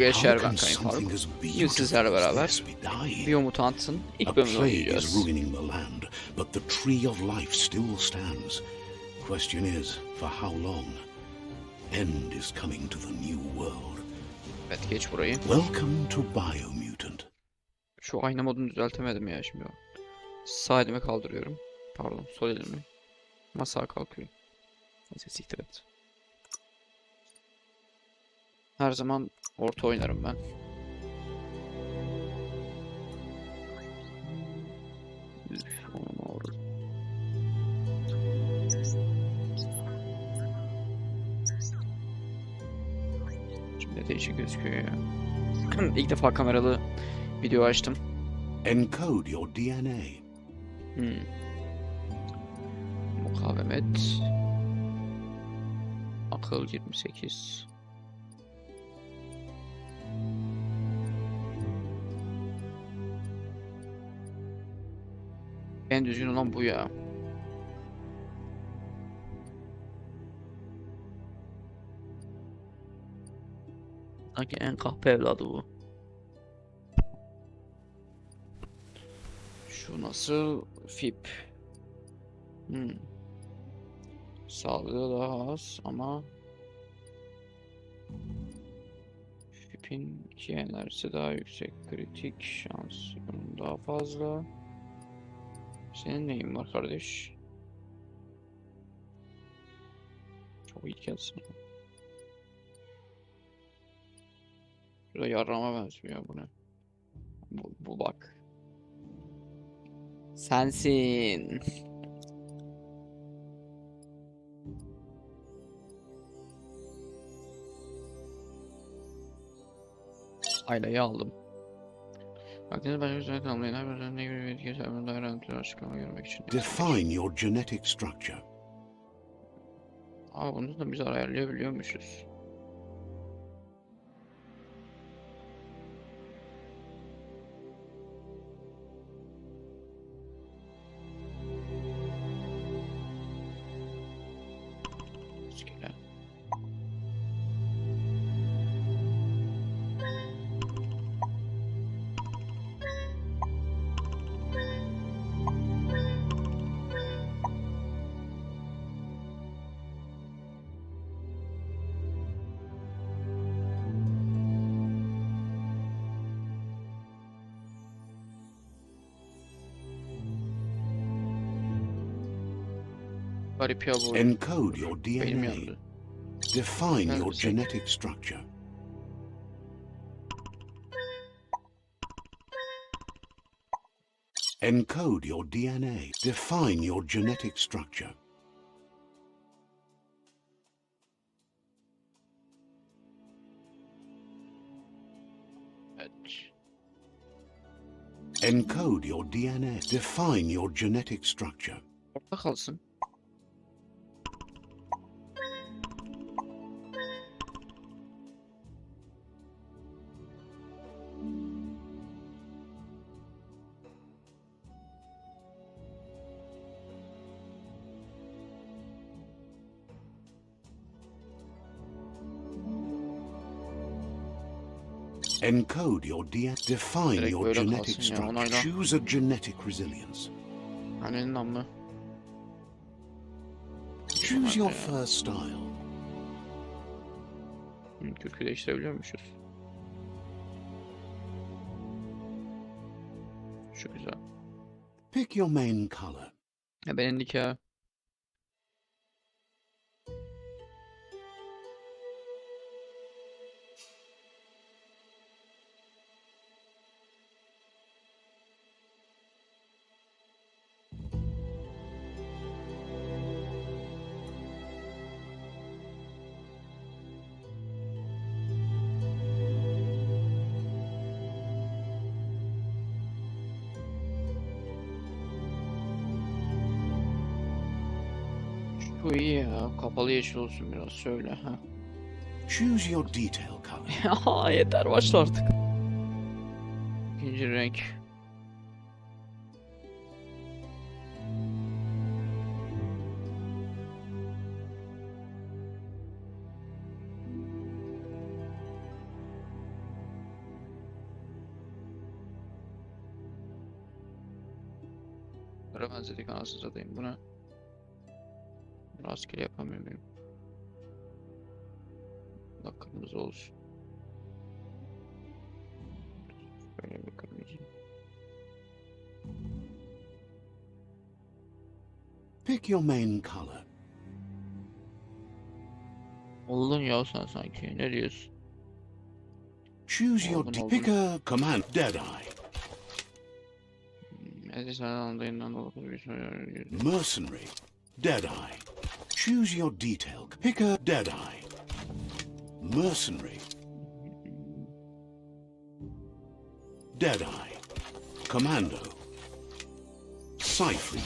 Yaşar ben Kayın Faruk. Bugün sizlerle beraber Biomutant'ın ilk bölümünü oynayacağız. Evet, geç burayı. Şu ayna modunu düzeltemedim ya şimdi. Sağ elimi kaldırıyorum. Pardon, sol elimi. Masaya kalkıyorum. Neyse, siktir et. Her zaman orta oynarım ben. Şimdi değişik gözüküyor ya. İlk defa kameralı video açtım. Encode your DNA. Mukavemet. Akıl 28. En düzgün olan bu ya. Sanki en kahpe evladı bu. Şu nasıl? FIP. Sağlığı daha az ama FIP'in 2 enerjisi daha yüksek. Kritik şans daha fazla. Senin neyin var kardeş? Çok iyi gelsin. Şurada yarrama benziyor bu ne? Bu bak. Sensin. Aileyi aldım. Akdeniz başka üzerine tamamlayın. Her birinin ne gibi bir etki hesabını daha öğrendikleri açıklama görmek için. Define your genetic structure. Aa, bunu da biz ayarlayabiliyormuşuz. İskele. Garip ya bu. Encode your Benim DNA. yandı. Define your genetic structure. Encode your DNA. Define your genetic structure. Evet. Encode your DNA. Define your genetic structure. Orada kalsın. Encode your DNA. Define Direkt your böyle genetic kalsın ya, structure. onayla. Choose a genetic resilience. Annenin namı. Choose your first style. Kürkü değiştirebiliyormuşuz. Şu güzel. Pick your main color. Ya benim nikah. Bu iyi ya. Kapalı yeşil olsun biraz. Söyle. Ha. Choose your detail color. Ya yeter, başla artık. İkinci renk. Para benzedik anasını satayım. Bunu rastgele yapamıyor muyum? Bak kırmızı olsun. Böyle bir kırmızı. Pick your main color. Oldun ya sen sanki. Ne diyorsun? Choose your Oldun. pick a command. Deadeye. Hadi sen andayından dolayı bir şey. Mercenary. Deadeye. Choose your detail. Pick a Deadeye. Mercenary. Deadeye. Commando. Cypher.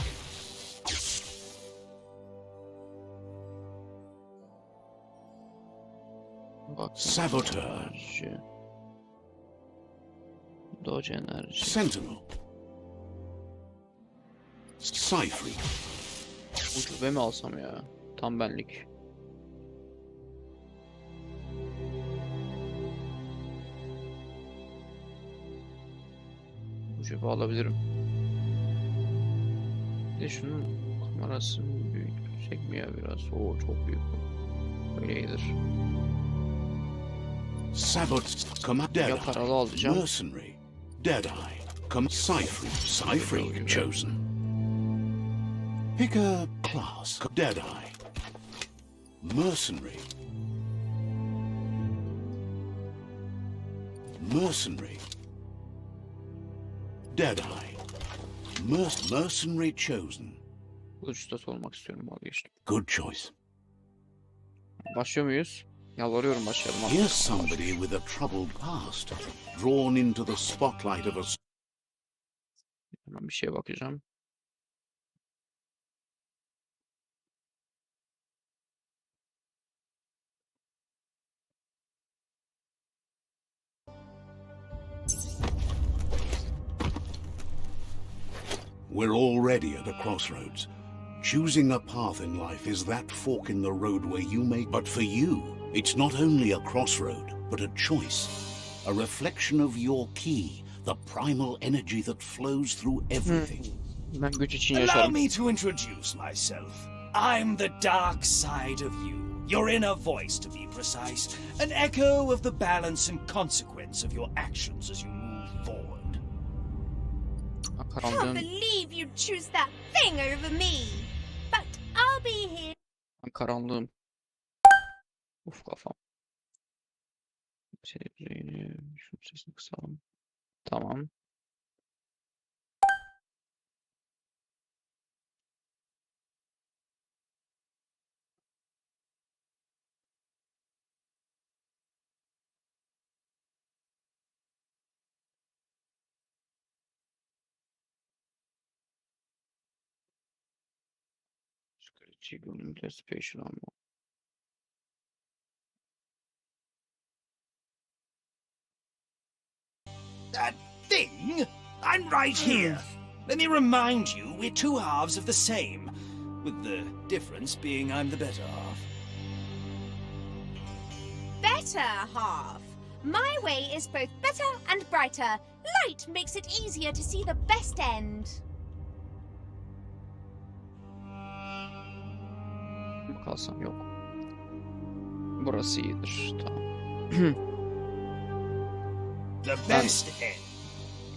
Bak. Saboteur. Enerji. Doge enerji. Sentinel. Cypher. Ucube mi alsam ya? Tam benlik. Ucube alabilirim. Bir de şunun kamerası büyük çekmiyor biraz. Oo çok büyük bu. Öyle iyidir. Sabot. Command. Ya paralı alacağım. Mercenary. Deadeye. Cypher. Cypher chosen. Pick a class. Deadeye. Mercenary. Mercenary. Deadeye. Mercenary chosen. Uçta olmak istiyorum, vazgeçtim. Good choice. Başlıyor muyuz? Yalvarıyorum başlayalım. Here's somebody with a troubled past, drawn into the spotlight of a Hemen bir şeye bakacağım. We're already at a crossroads. Choosing a path in life is that fork in the road where you make... But for you, it's not only a crossroad, but a choice. A reflection of your key, the primal energy that flows through everything. Ben güç için Allow yaşarım. me to introduce myself. I'm the dark side of you. Your inner voice, to be precise. An echo of the balance and consequence of your actions as you move forward. Can't Karanlığım, believe you'd choose that thing over me. But I'll be here. karanlığım. Uf kafam. Şey düzeyini, şunun sesini kısalım. Tamam. Scratchy görünümde special ama. That thing? I'm right here. Let me remind you, we're two halves of the same. With the difference being I'm the better half. Better half. My way is both better and brighter. Light makes it easier to see the best end. Kalsam yok. Burası iyidir. Tamam. The best end.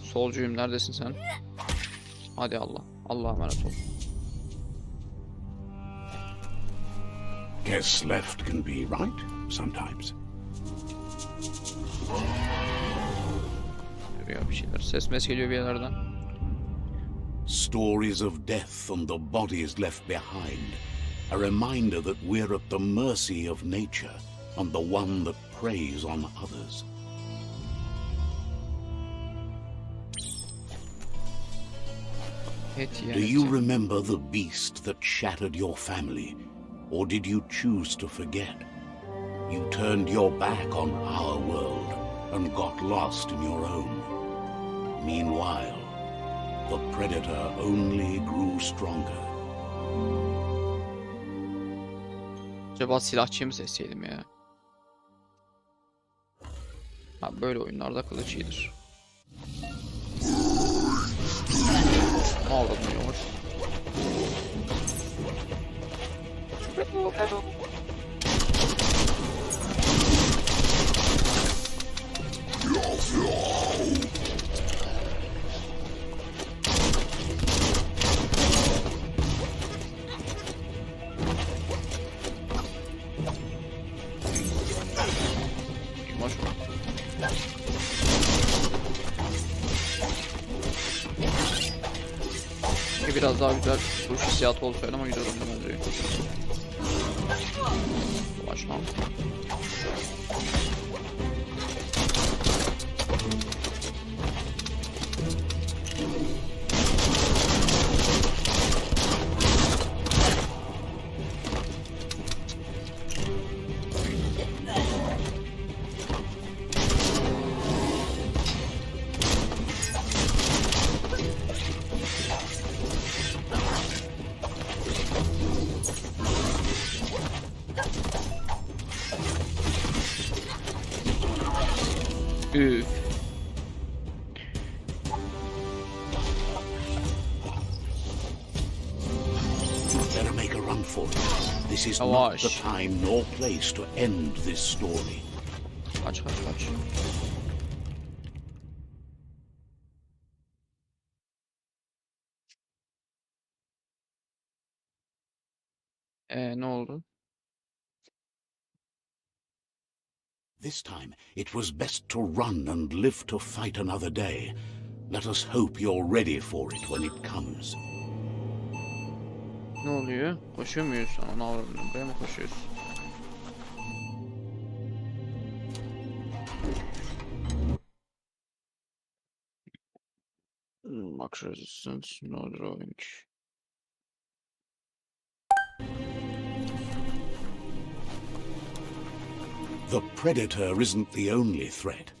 Solcuyum, neredesin sen? Hadi Allah. Allah'a emanet ol. Guess left can be right sometimes. Görüyor bir şeyler. Ses mes geliyor bir yerlerden. Stories of death and the bodies left behind. A reminder that we're at the mercy of nature and the one that preys on others. Et Do you yani. remember the beast that shattered your family? Or did you choose to forget? You turned your back on our world and got lost in your own. Meanwhile, the predator only grew stronger. Acaba silahçıyı mı seçseydim ya? Ha, böyle oyunlarda kılıç iyidir. Ne oldu bu yavaş? Maç mı? Biraz daha güzel vuruş hissiyatı olsaydı ama güzel oldu bence. Başlam. Üf. Better make a run for it. This is not Yavaş. the time nor place to end this story. Kaç kaç kaç. Ne oldu? This time, it was best to run and live to fight another day. Let us hope you're ready for it when it comes. Ne oluyor? Koşuyor muyuz? Onu avradım. Buraya mı koşuyoruz? Max resistance, no drawing. The predator isn't the only threat.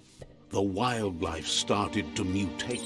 The wildlife started to mutate.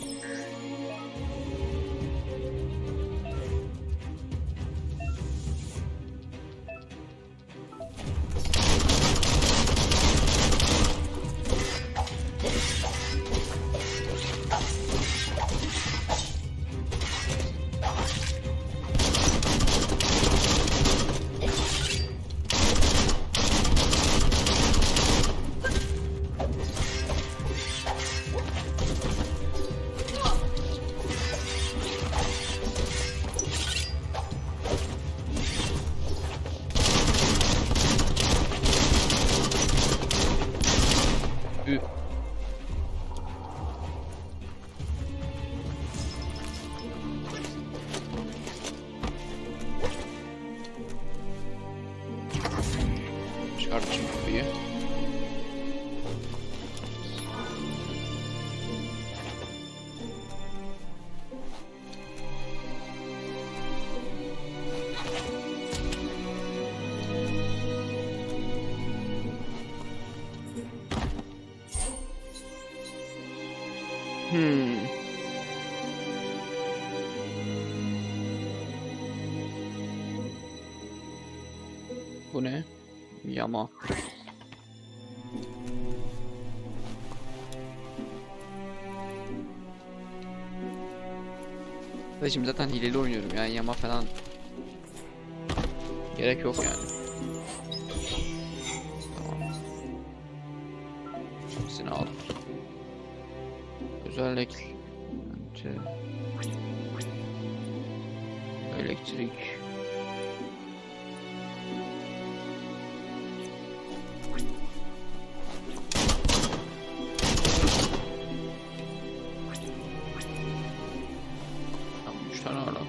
Üf. Çıkartacağım kapıyı. Bu ne? Yama. Ve şimdi zaten hileli oynuyorum yani yama falan gerek yok yani. Tamam. Hepsini al. Özellik. Elektrik. Tamam, 3 tane alaka.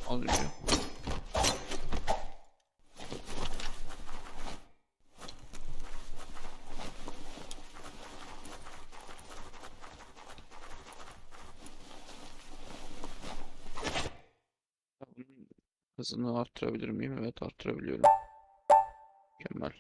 Alıyor. Bunun hızını arttırabilir miyim? Evet, arttırabiliyorum. Mükemmel.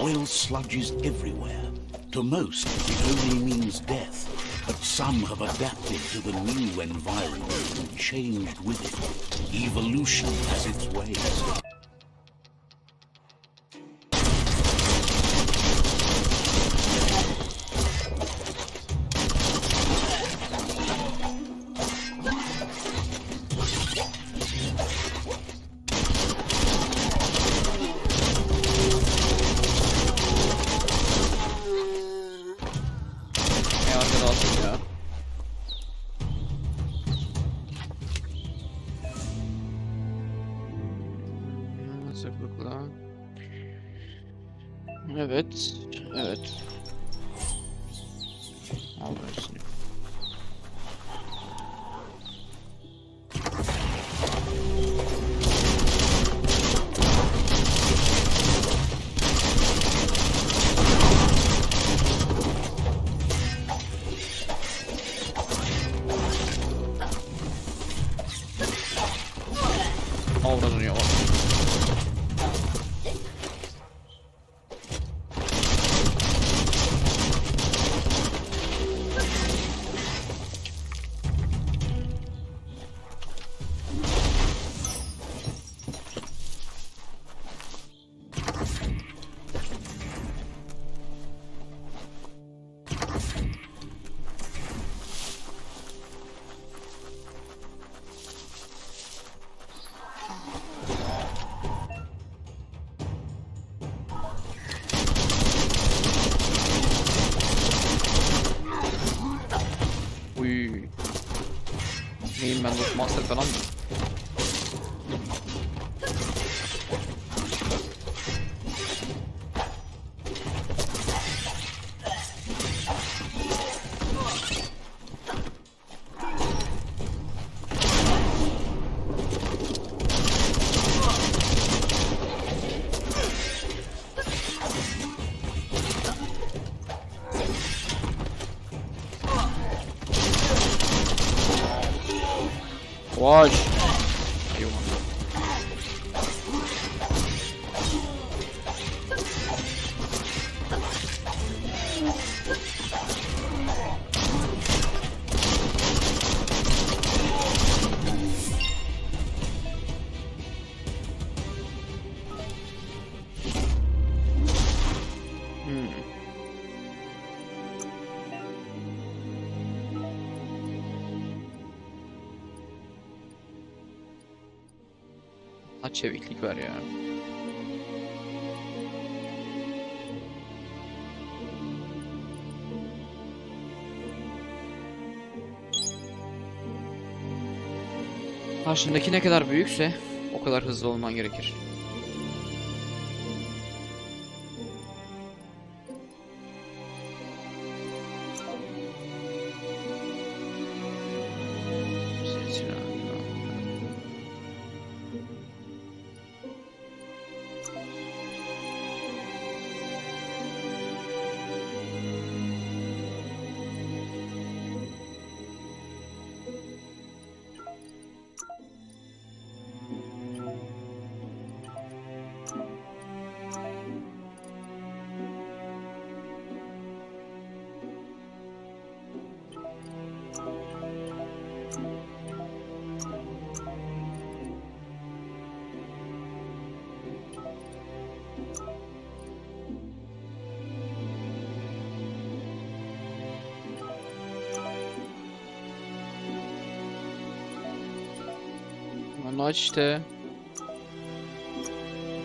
Oil sludges everywhere. To most, it only means death, but some have adapted to the new environment and changed with it. Evolution has its ways. Arkada aldım ya. Sıklıkla. Evet. Evet. Al hepsini. Avranıyor. Uy. Neyim ben de master falan mı? Vay. Ha, çeviklik var ya. Karşındaki ne kadar büyükse o kadar hızlı olman gerekir. Onu aç işte.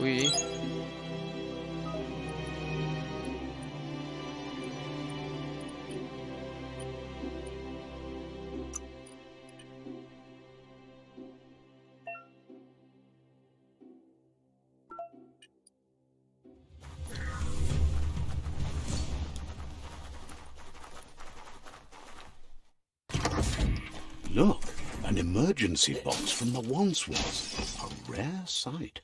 Bu iyi. Look, an emergency box from the once was. A rare sight.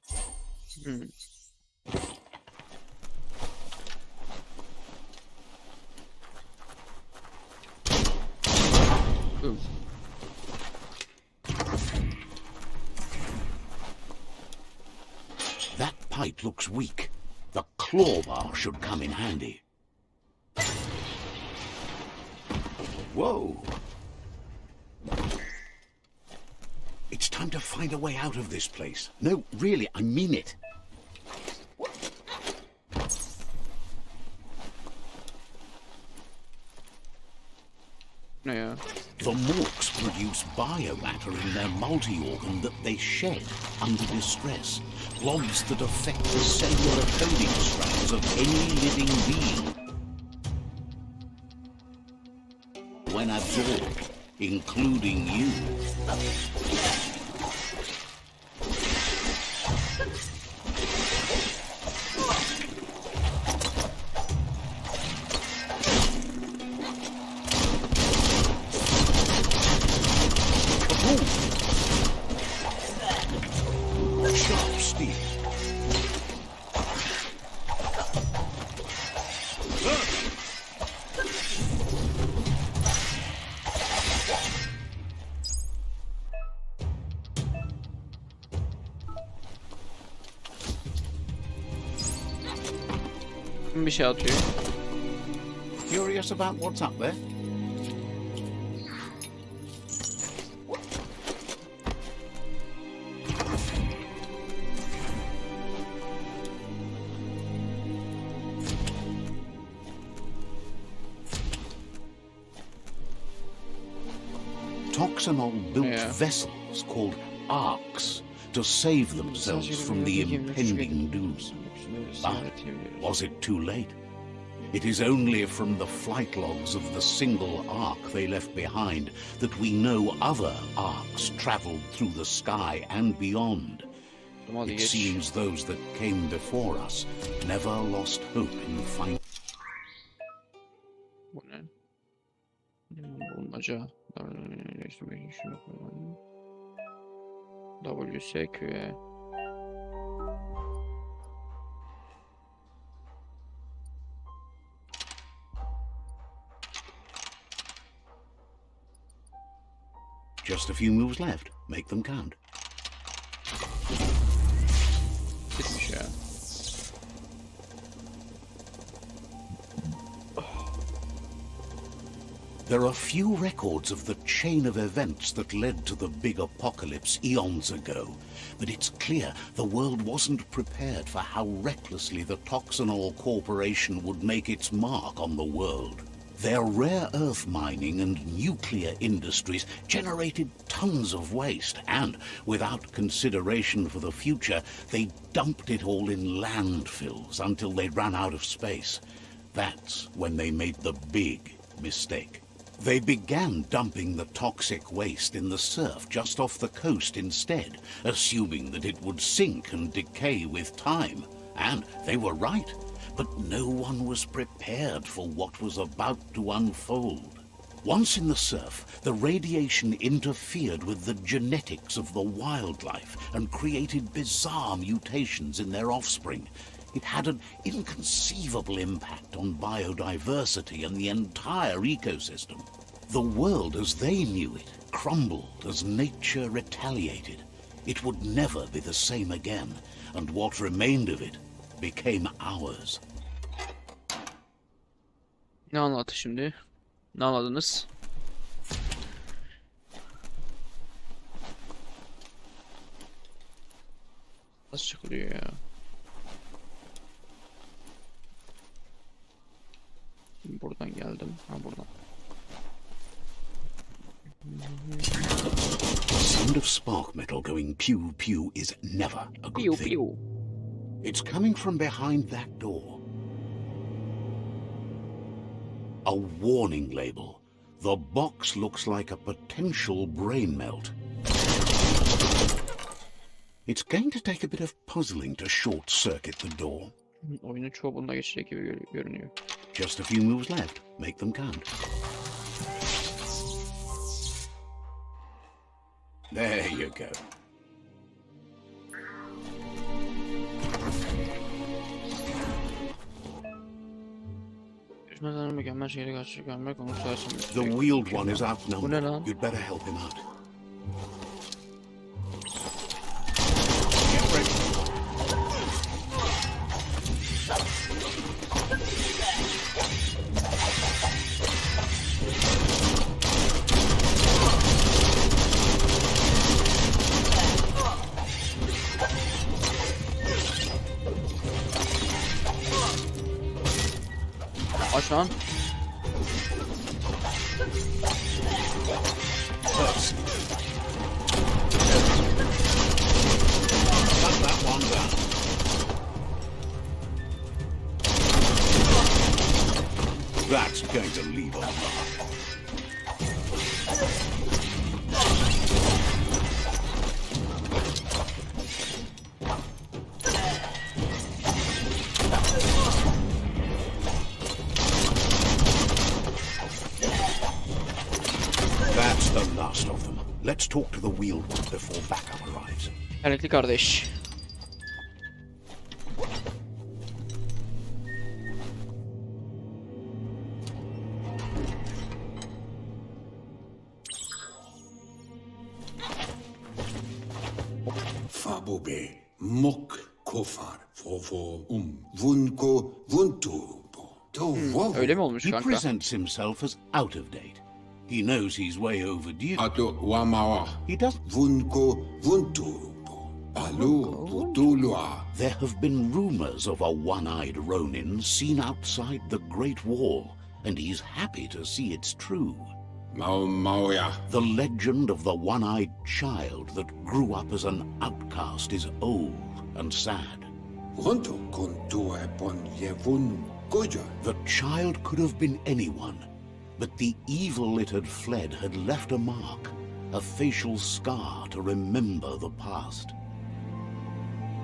Ooh. That pipe looks weak. The claw bar should come in handy. Whoa! It's time to find a way out of this place. No, really, I mean it. Ne ya? The morks produce biomatter in their multi-organ that they shed under distress. Blobs that affect the cellular coding strands of any living being. When absorbed, including you. Sharp steel. Bir şey atıyor. Curious about what's up there? Toxanol-built vessels called arks to save themselves from the impending doom. But was it too late? It is only from the flight logs of the single ark they left behind that we know other arks traveled through the sky and beyond. It seems those that came before us never lost hope in finding. Bu ne? Bulmaca. WSQ'ye. Just a few moves left. Make them count. Bitmiş ya. There are few records of the chain of events that led to the big apocalypse eons ago, but it's clear the world wasn't prepared for how recklessly the Toxanol Corporation would make its mark on the world. Their rare earth mining and nuclear industries generated tons of waste, and without consideration for the future, they dumped it all in landfills until they ran out of space. That's when they made the big mistake. They began dumping the toxic waste in the surf just off the coast instead, assuming that it would sink and decay with time. And they were right, but no one was prepared for what was about to unfold. Once in the surf, the radiation interfered with the genetics of the wildlife and created bizarre mutations in their offspring. It had an inconceivable impact on biodiversity and the entire ecosystem. The world as they knew it crumbled as nature retaliated. It would never be the same again, and what remained of it became ours. Ne anlattı şimdi? Ne anladınız? Nasıl çıkılıyor ya? Buradan geldim. Ha buradan. The sound of spark metal going pew pew is never a good Pew thing. pew. It's coming from behind that door. A warning label. The box looks like a potential brain melt. It's going to take a bit of puzzling to short-circuit the door. Oyunu çoğu bununla geçecek gibi görünüyor. Just a few moves left. Make them count. There you go. Düşmanların mükemmel şehre karşı görmek onu sayesinde. The wheeled one is Bu ne outnumbered. lan? You'd better help him out. Get ready. şu an. Shut that one down. That's going to leave a mark. That's the last of them. Let's talk to the wheel before backup arrives. Emekli kardeş. Fabobe, mok kofar, fofo vunko vuntubo. Öyle mi olmuş He kanka? presents himself as out of date. He knows he's way overdue. Ato wamawa, He does. vunko vuntubo. Alu vutulua. There have been rumors of a one-eyed Ronin seen outside the Great Wall, and he's happy to see it's true. Maoya. The legend of the one-eyed child that grew up as an outcast is old and sad. Wunto kontua epon yevun goja. The child could have been anyone, but the evil it had fled had left a mark, a facial scar to remember the past.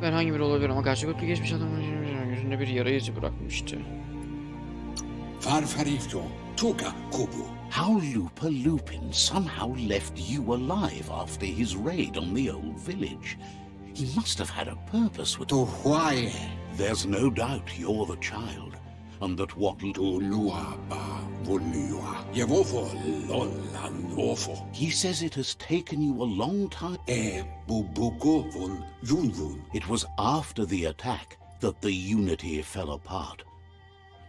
Ben hangi biri olabilir ama karşı kötü geçmiş adamın yüzünde bir yara izi bırakmıştı. Farfarifto, tuka kubu. How Lupa Lupin somehow left you alive after his raid on the old village. He must have had a purpose with... To huaye. There's no doubt you're the child, and that what... To lua ba vulua. Yevofo lolan wofo. He says it has taken you a long time. E bubuko vun vun. It was after the attack that the unity fell apart.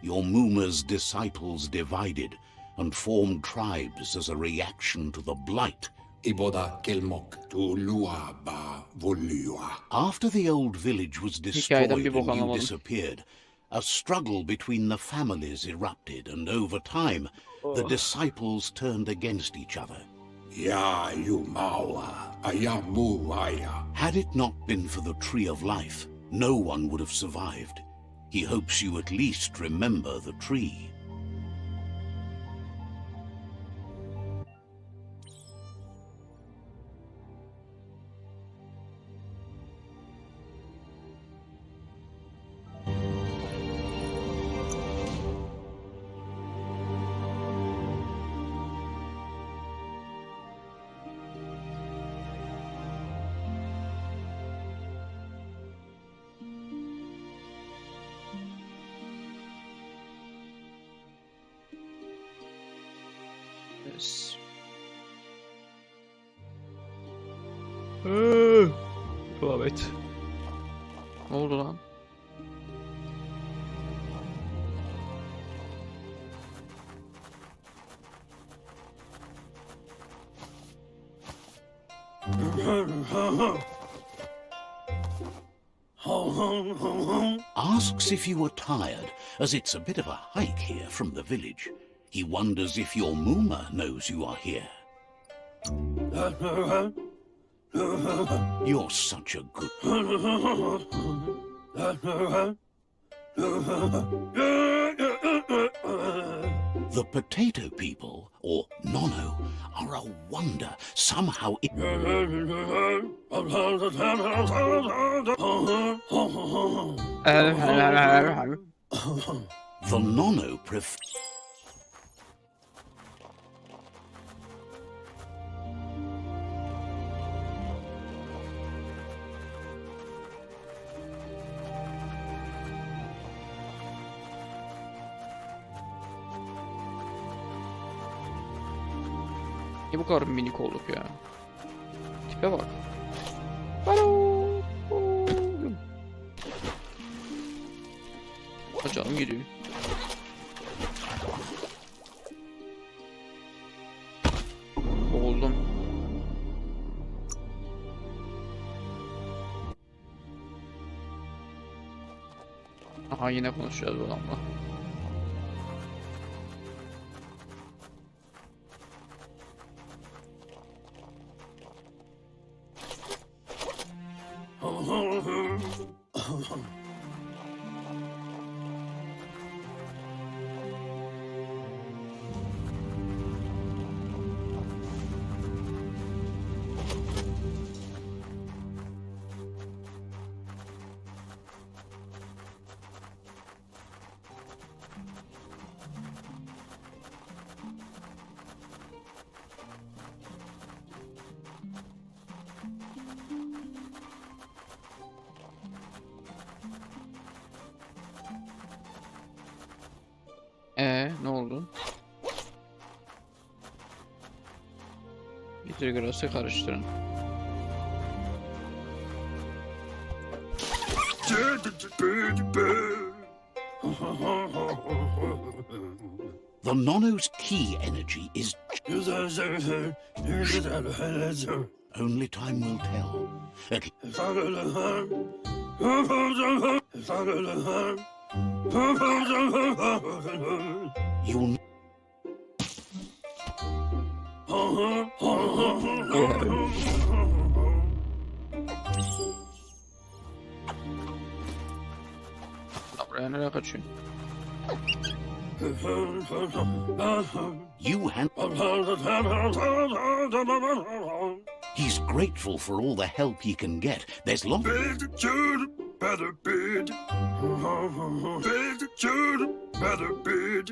Your Muma's disciples divided and formed tribes as a reaction to the blight. Iboda kelmok. To lua ba vulua. After the old village was Hikayeden destroyed bir bok and you anlamadım. disappeared, a struggle between the families erupted, and over time, the disciples turned against each other. Ya yumawa. Ayamu waya. Had it not been for the Tree of Life, no one would have survived. He hopes you at least remember the tree. Yes. Devam et. Ne oldu lan? Asks if you are tired, as it's a bit of a hike here from the village. He wonders if your Muma knows you are here. You're such a good... The potato people, or Nono, are a wonder. Somehow it... The Nono pref... Niye bu kadar minik olduk ya? Tipe bak. Alo. Canım gidiyor. Oldum. Aha yine konuşacağız bu adamla. Getir grası karıştırın. The Nono's key energy is... Only time will tell. You'll... Buraya nereye kaçıyorsun? You hand... He's grateful for all the help he can get. There's long... Better bid. Better bid.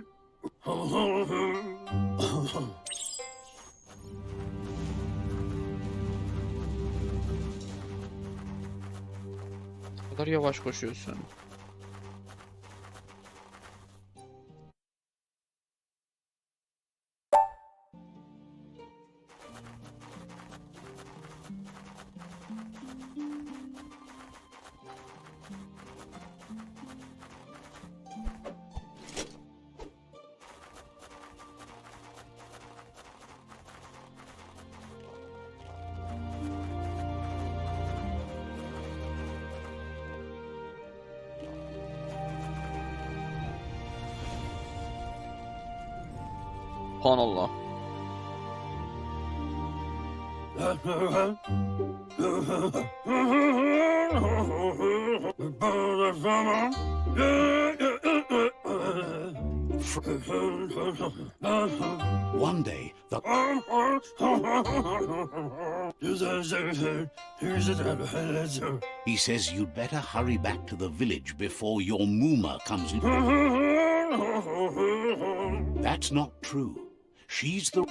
O kadar yavaş koşuyorsun. Subhanallah. One day, the... He says you'd better hurry back to the village before your Mooma comes... That's not true. She's the...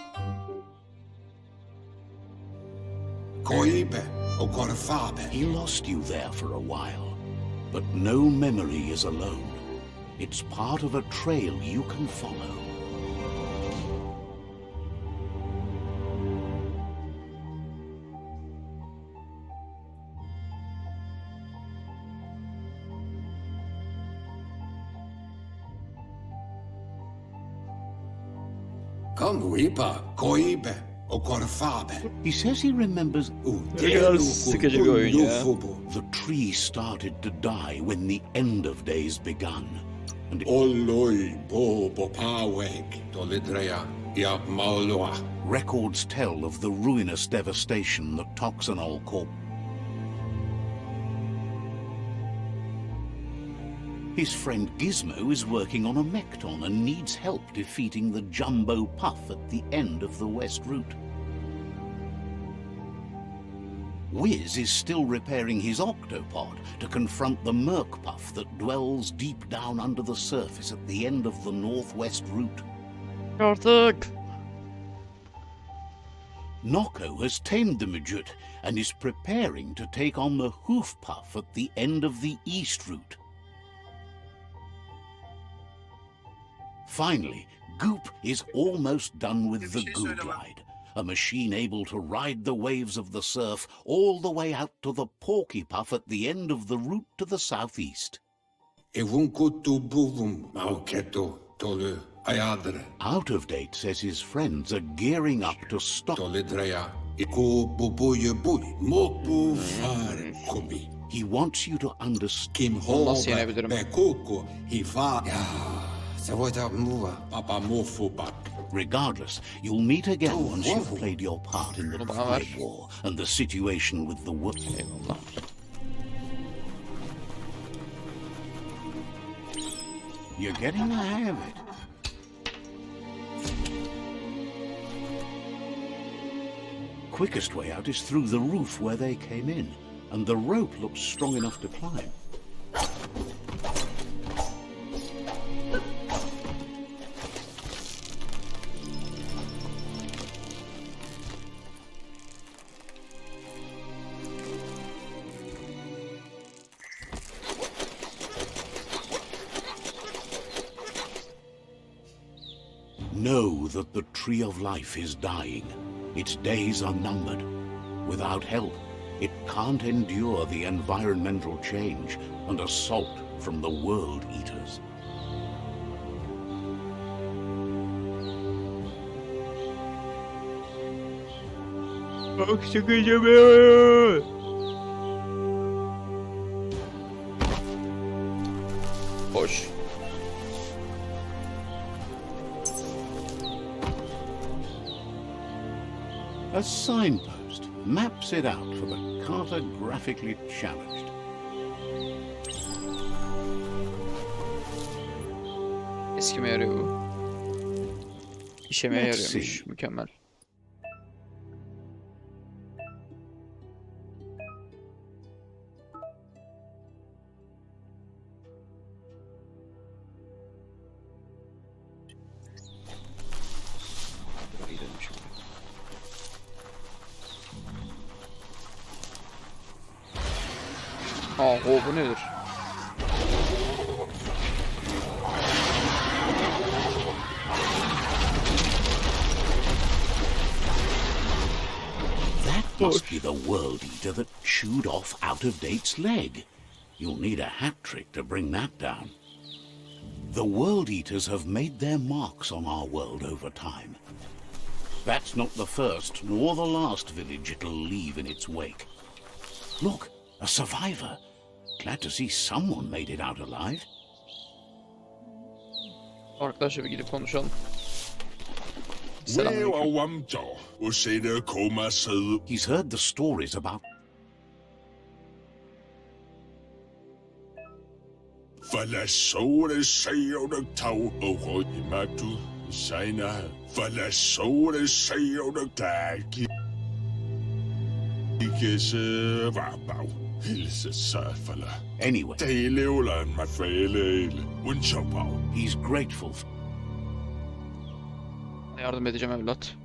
Koibe o Gorfabe. He lost you there for a while. But no memory is alone. It's part of a trail you can follow. Kamuiba Koibe o Gorfabe. He says he remembers sıkıcı bir oyun ya. the tree started to die when the end of days begun. And Oloi bo paweg tolidrea ya maulua. records tell of the ruinous devastation that Toxanol caused. His friend Gizmo is working on a Mekton and needs help defeating the Jumbo Puff at the end of the West Route. Wiz is still repairing his octopod to confront the Merc Puff that dwells deep down under the surface at the end of the Northwest Route. Artık. Nocco has tamed the Midget and is preparing to take on the Hoof Puff at the end of the East Route. Finally, Goop is almost done with the Goo Glide, a machine able to ride the waves of the surf all the way out to the Porky Puff at the end of the route to the southeast. Evunkutu buvum mauketo tolu ayadre. Out of Date says his friends are gearing up to stop. Tolidrea iku bubuye bui mopu far kubi. He wants you to understand. Kim Nasıl hobe yenebilirim? bekuku hifa ya. Savoita muva papa mofu bak. Regardless, you'll meet again once you've played your part in the Bunu bana ver. Trade War and the situation with the world. Eyvallah. You're getting the hang of it. Quickest way out is through the roof where they came in, and the rope looks strong enough to climb. Know that the Tree of Life is dying. Its days are numbered. Without help, it can't endure the environmental change and assault from the world eaters. Çok sıkıcı bir oyun. Boş. A signpost maps it out for the cartographically challenged. Eskime yarıyor bu. İşemeye Let's yarıyormuş. see. Mükemmel. Buraya gidelim şimdi. Bu nedir? That must be the world eater that chewed off Out-of-Date's leg. You'll need a hat trick to bring that down. The world eaters have made their marks on our world over time. That's not the first nor the last village it'll leave in its wake. Look, a survivor. Glad to see someone made it out alive. Arkadaşlar bir gidip konuşalım. Well, Selamünaleyküm. wamta, og sætte koma sæde. He's heard the stories about Fala sore sævne tag, og rød i magtu, sejna. Fala sore sævne tag. Ikke se varbag. Hilse safala. anyway. Dele ulan ma fæle. Unchopau. He's grateful Yardım edeceğim evlat.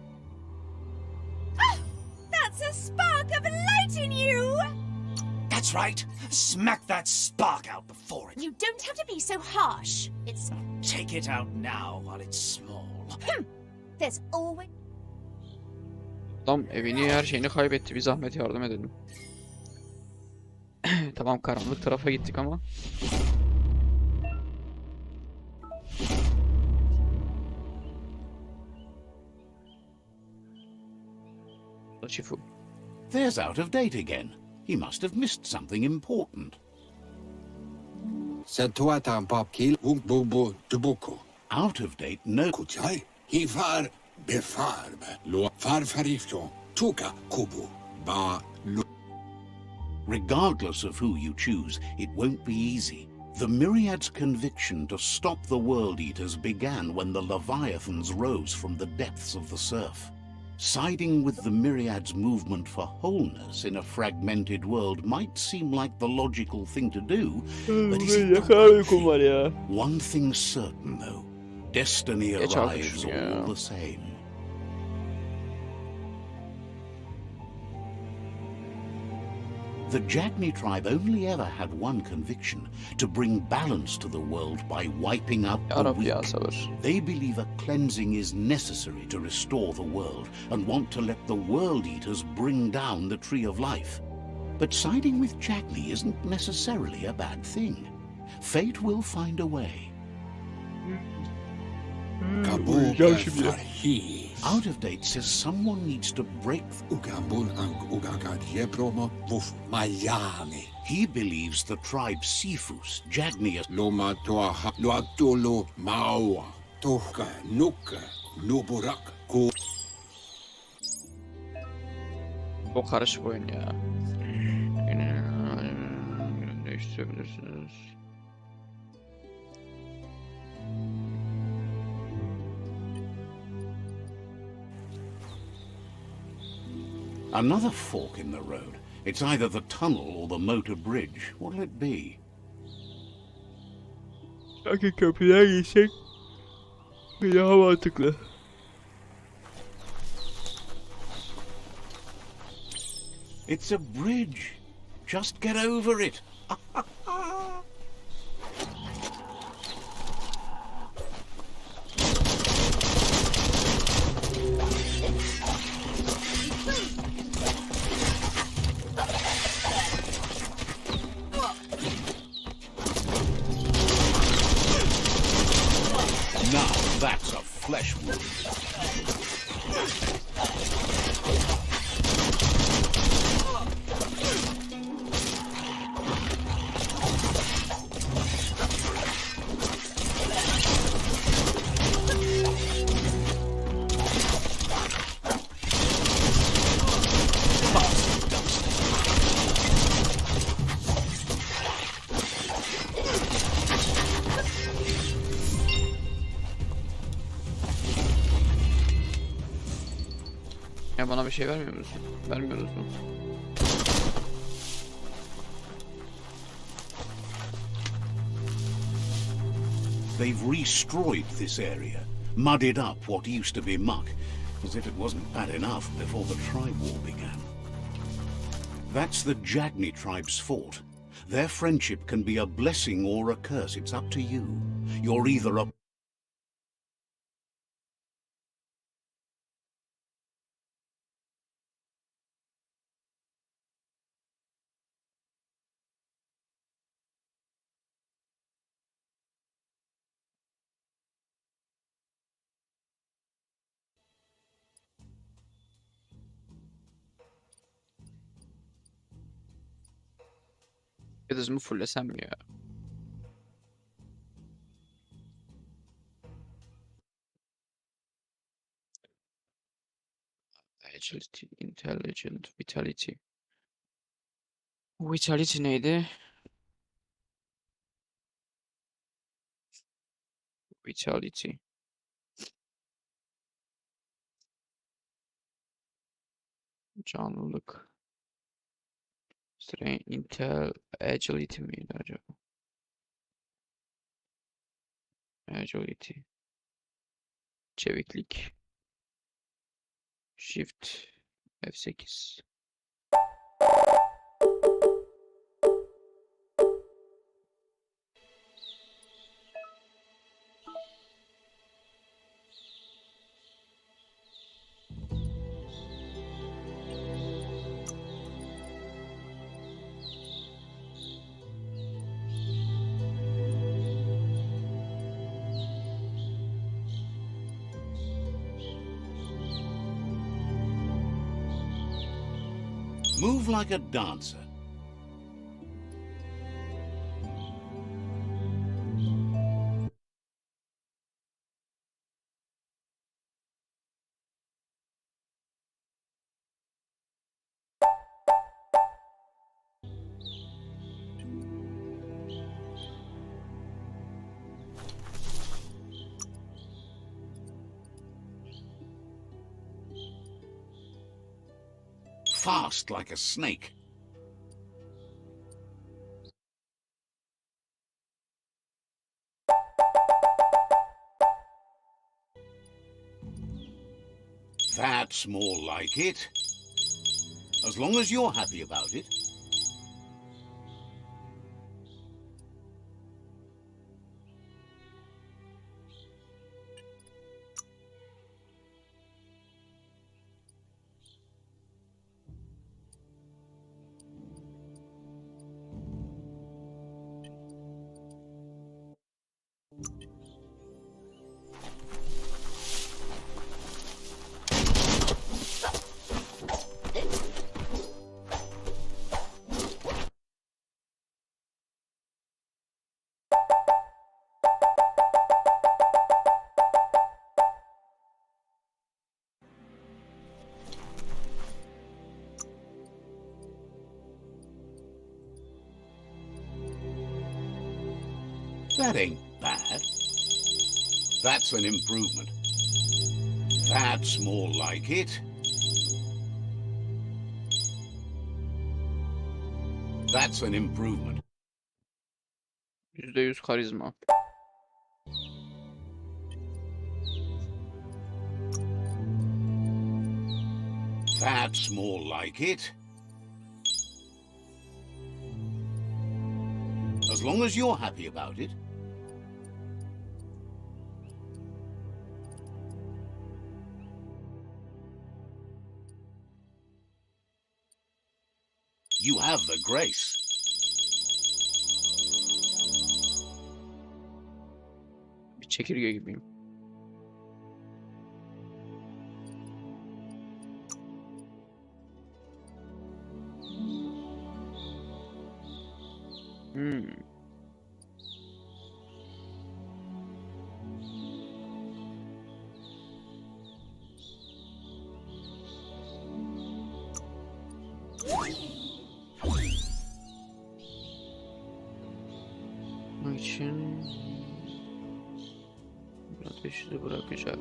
That's a spark of light in you! That's right. Smack that spark out before it. You don't have to be so harsh. It's... Take it out now while it's small. There's always... Adam evini her şeyini kaybetti. Bir zahmet yardım edelim. Tamam, karanlık tarafa gittik ama. Shifu. There's Out-of-Date again. He must have missed something important. Setuatan papkil bubu dubuko. Out-of-Date knows Kuchai. Hifar befarbe. Lo farfarifto. Tuka kubu. Ba lo. regardless of who you choose, it won't be easy. The Myriad's conviction to stop the World Eaters began when the Leviathans rose from the depths of the surf. Siding with the Myriad's movement for wholeness in a fragmented world might seem like the logical thing to do, but is it the right thing? One thing's certain, though. Destiny Geç artık arrives şunu ya. all the same. The Jagni tribe only ever had one conviction, to bring balance to the world by wiping out the Yarab ya weak. sabır. They believe a cleansing is necessary to restore the world and want to let the World Eaters bring down the Tree of Life. But siding with Jagni isn't necessarily a bad thing. Fate will find a way. Kabu farhi. Out-of-Date says someone needs to break Ugambun ang ugagad yepromo wuf mayani. He believes the tribe Sifus, Jagni, Loma toaha loatolo maua. Tohka nuka nuburak ku. O karışık oyun ya. Değiştirebilirsiniz. another fork in the road. It's either the tunnel or the motor bridge. What'll it be? Sanki köprüden geçsek daha mantıklı. It's a bridge. Just get over it. Ya bana bir şey vermiyor musun? Vermiyoruz mu? They've destroyed this area, muddied up what used to be muck, as if it wasn't bad enough before the tribe war began. That's the Jagni tribe's fault. Their friendship can be a blessing or a curse. It's up to you. You're either a Yıldızımı fullesem mi ya? Agility, Intelligent, Vitality. Vitality neydi? Vitality. Canlılık. Strength, Intel, Agility miydi acaba? Agility. Çeviklik. Shift. F8. move like a dancer. Fast like a snake. That's more like it. As long as you're happy about it. That ain't bad. That's an improvement. That's more like it. That's an improvement. %100 karizma. That's more like it. As long as you're happy about it. You have the grace. Bir çekirge gibiyim. Bunun için ateşi bırakacak.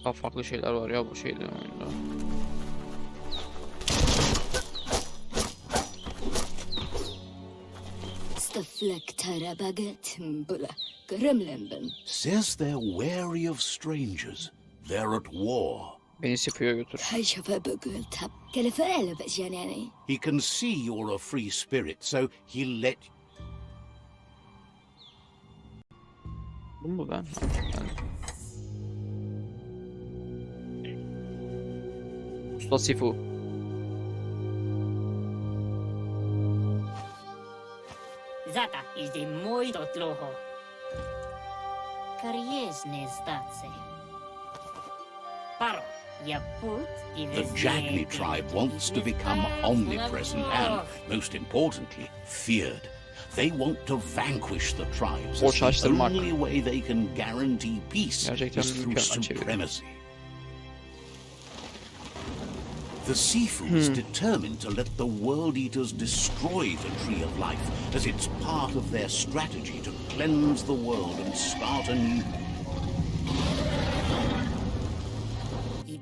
Daha farklı şeyler var ya bu şeyde oyunda. Says they're wary of strangers. They're at war. Beni Sifu'ya götür. He can see you're a free spirit, so he'll let... Bu mu ben? Usta Sifu. Zata is de muy dotloho. Kariesne zdatse. Paro, ja put The Jagni tribe wants to become omnipresent and, most importantly, feared. They want to vanquish the tribes. As the Boşlaştırmak. only way they can guarantee peace Gerçekten is through mükemmel çeviri. supremacy. The Sifu is determined to let the World Eaters destroy the Tree of Life, as it's part of their strategy to cleanse the world and start anew.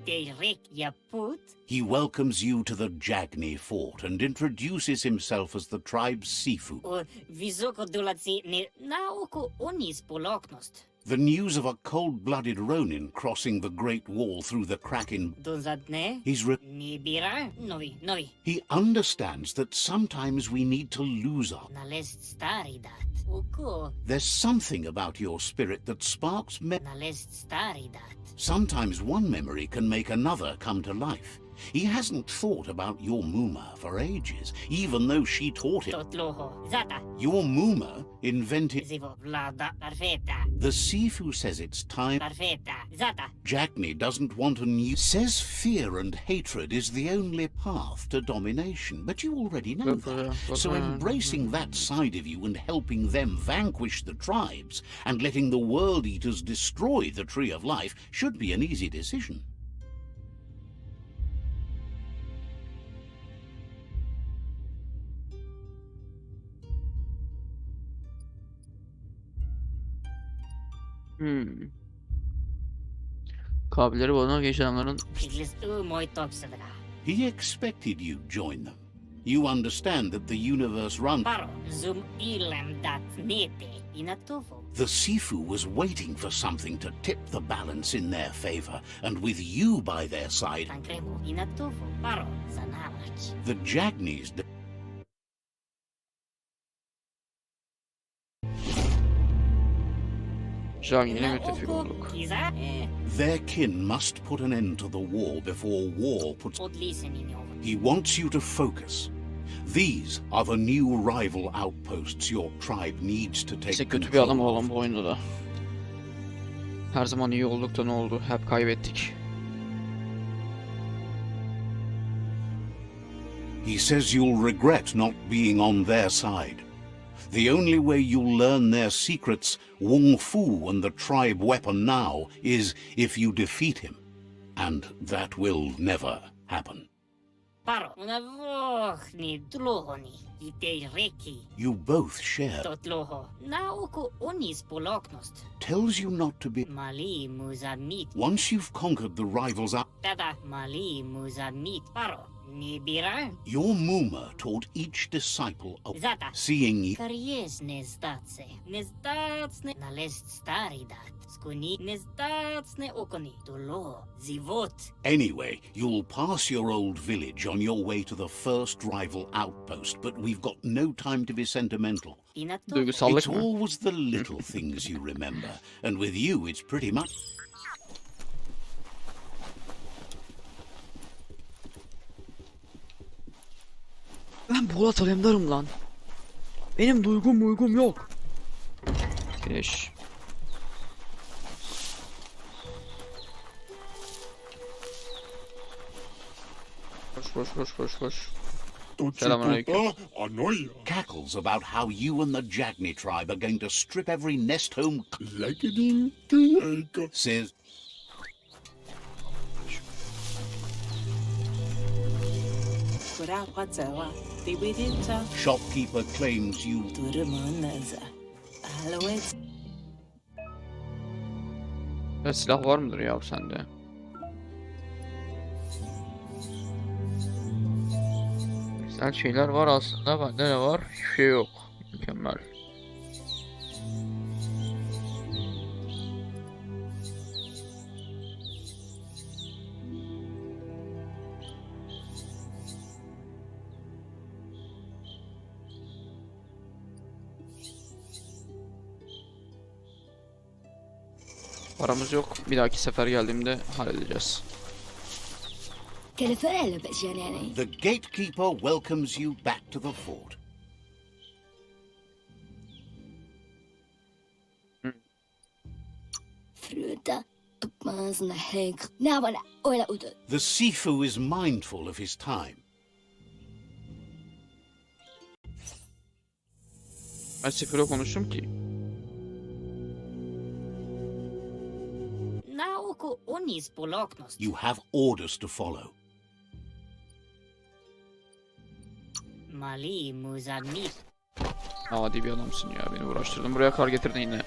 de rek ja put. He welcomes you to the Jagni fort and introduces himself as the tribe's Sifu. O visoko dolaci ne nauku onis poloknost. The news of a cold-blooded Ronin crossing the Great Wall through the crack in... Dozadne. He Nibira novi. understands that sometimes we need to lose our... Nalest staridat. Uko. There's something about your spirit that sparks Nalest staridat. Sometimes one memory can make another come to life. He hasn't thought about your Muma for ages, even though she taught him. Totloho. Zata. Your Muma invented... Zivo vlada perfetta. The Sifu says it's time... Perfetta. Zata. Jagni doesn't want a new... Says fear and hatred is the only path to domination, but you already know that. So embracing that side of you and helping them vanquish the tribes and letting the World Eaters destroy the Tree of Life should be an easy decision. Kabileri bana geçenlerin Fidlis moy toksadra. He expected you'd join them. You understand that the universe runs... Paro. Zum ilem dat nete. Inatofo. The Sifu was waiting for something to tip the balance in their favor, and with you by their side, Tancremo. Inatofo. Paro. Zanavach. the Jagnis... Jagni'yle müttefik olduk. Kiza. Their kin must put an end to the war before war puts... Odlisen in over. He wants you to focus. These are the new rival outposts your tribe needs to take İşte kötü bir adam control of. olalım bu oyunda da. Her zaman iyi olduk da ne oldu? Hep kaybettik. He says you'll regret not being on their side. The only way you'll learn their secrets, Wung Fu and the tribe weapon now, is if you defeat him. And that will never happen. Paro. Una vohni tlohoni. Ite reki. You both share. Totloho. Nauku onis poloknost. Tells you not to be... Mali muzamit. Once you've conquered the rivals out... Tada. Mali muzamit. Paro. Nibira. Your Muma taught each disciple of Zata. seeing you. Karies nezdatse. Nezdatsne. Nalest staridat. Skuni. Nezdatsne okoni. Dolo. Zivot. Anyway, you'll pass your old village on your way to the first rival outpost, but we've got no time to be sentimental. Inato. Duygusallık It's mı? always the little things you remember, and with you it's pretty much... Ben Polat Alemdar'ım lan. Benim duygum yok. Geç. Koş. Selamünaleyküm. Anoia. cackles about how you and the Jagni tribe are going to strip every nest home... Lekedin Diego. says... Shopkeeper claims you... Ya silah var mıdır ya sende? Güzel şeyler var aslında. Bende ne var? Hiçbir şey yok. Mükemmel. Paramız yok. Bir dahaki sefer geldiğimde halledeceğiz. The gatekeeper welcomes you back to the fort. The Sifu is mindful of his time. Ben sıfırla konuştum ki. Nauku unispoloknost. You have orders to follow. Mali muzadmi. Adi bir adamsın ya. Beni uğraştırdın. Buraya kar getirdin yine.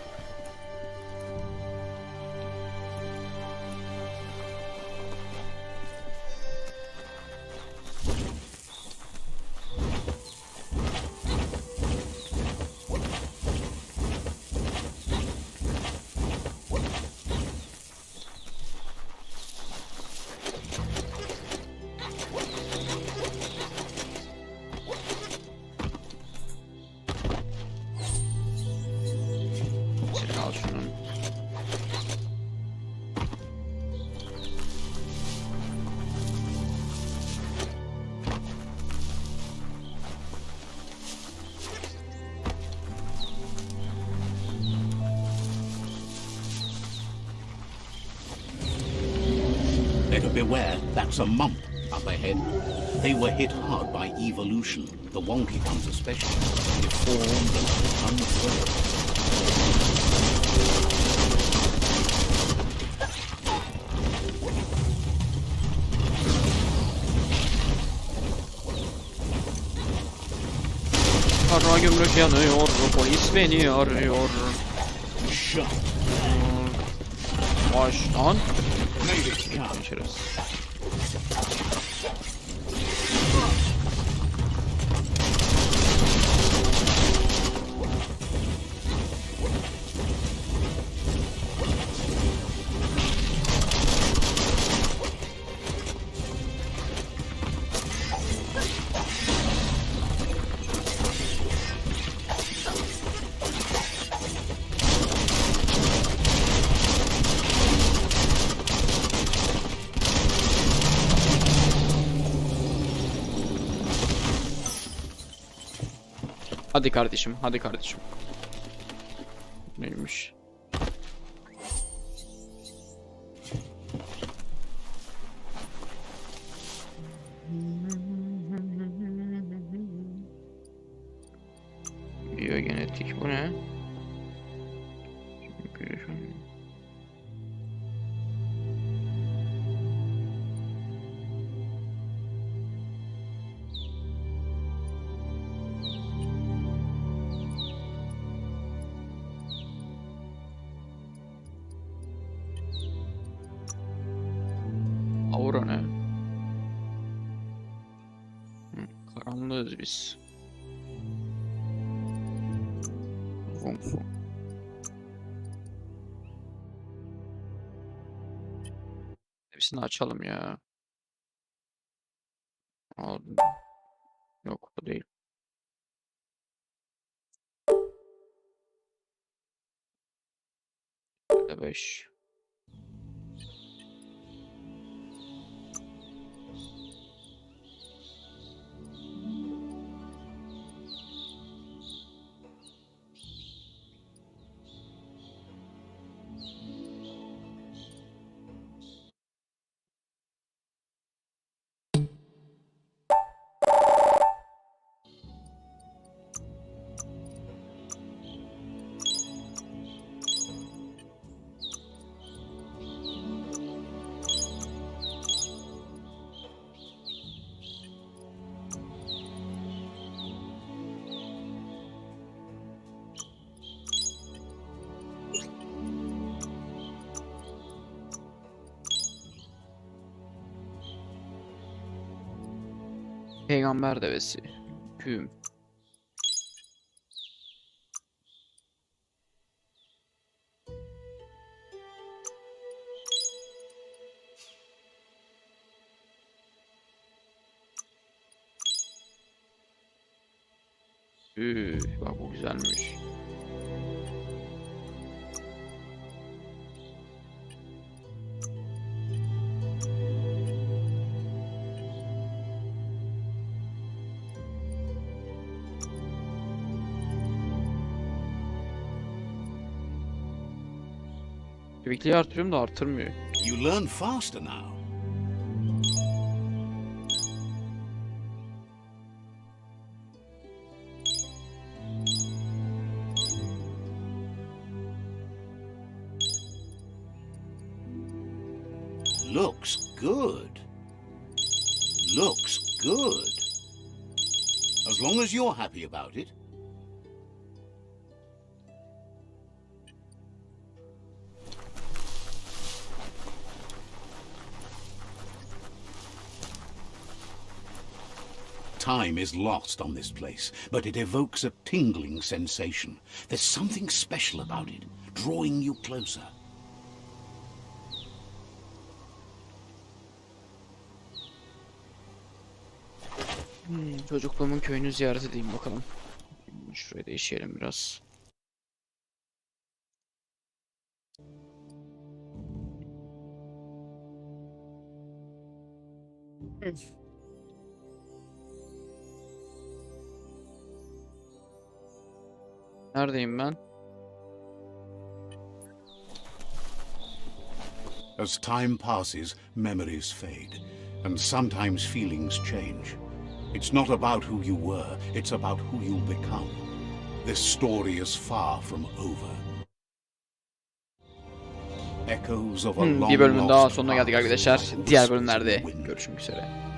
Sen al şunu. Better beware, that's a mump up ahead. They were hit hard by evolution, the wonky ones especially, deformed and unfurled. Kara gümrük yanıyor. Polis beni arıyor. Shut. Baştan. Made it count. Geçeriz. Hadi kardeşim, hadi kardeşim. Neymiş? Biyogenetik bu ne? Aura ne? Karanlığız biz. Kung fu. Hepsini açalım ya. Aldım. Yok bu değil. Böyle 5. Peygamber devesi. Hüm. Bak bu güzelmiş. Çevikliği artırıyorum da artırmıyor. You learn faster now. Looks good. Looks good. As long as you're happy about it. Time is lost on this place, but it evokes a tingling sensation. There's something special about it, drawing you closer. Çocukluğumun köyünü ziyaret edeyim bakalım. Şurayı değişelim biraz. Neredeyim ben? As time passes, memories fade, and sometimes feelings change. It's not about who you were, it's about who you'll become. This story is far from over. Echoes of a long Bir bölümün daha lost sonuna geldik past arkadaşlar. like Diğer whispers in bölümlerde the wind. görüşmek üzere.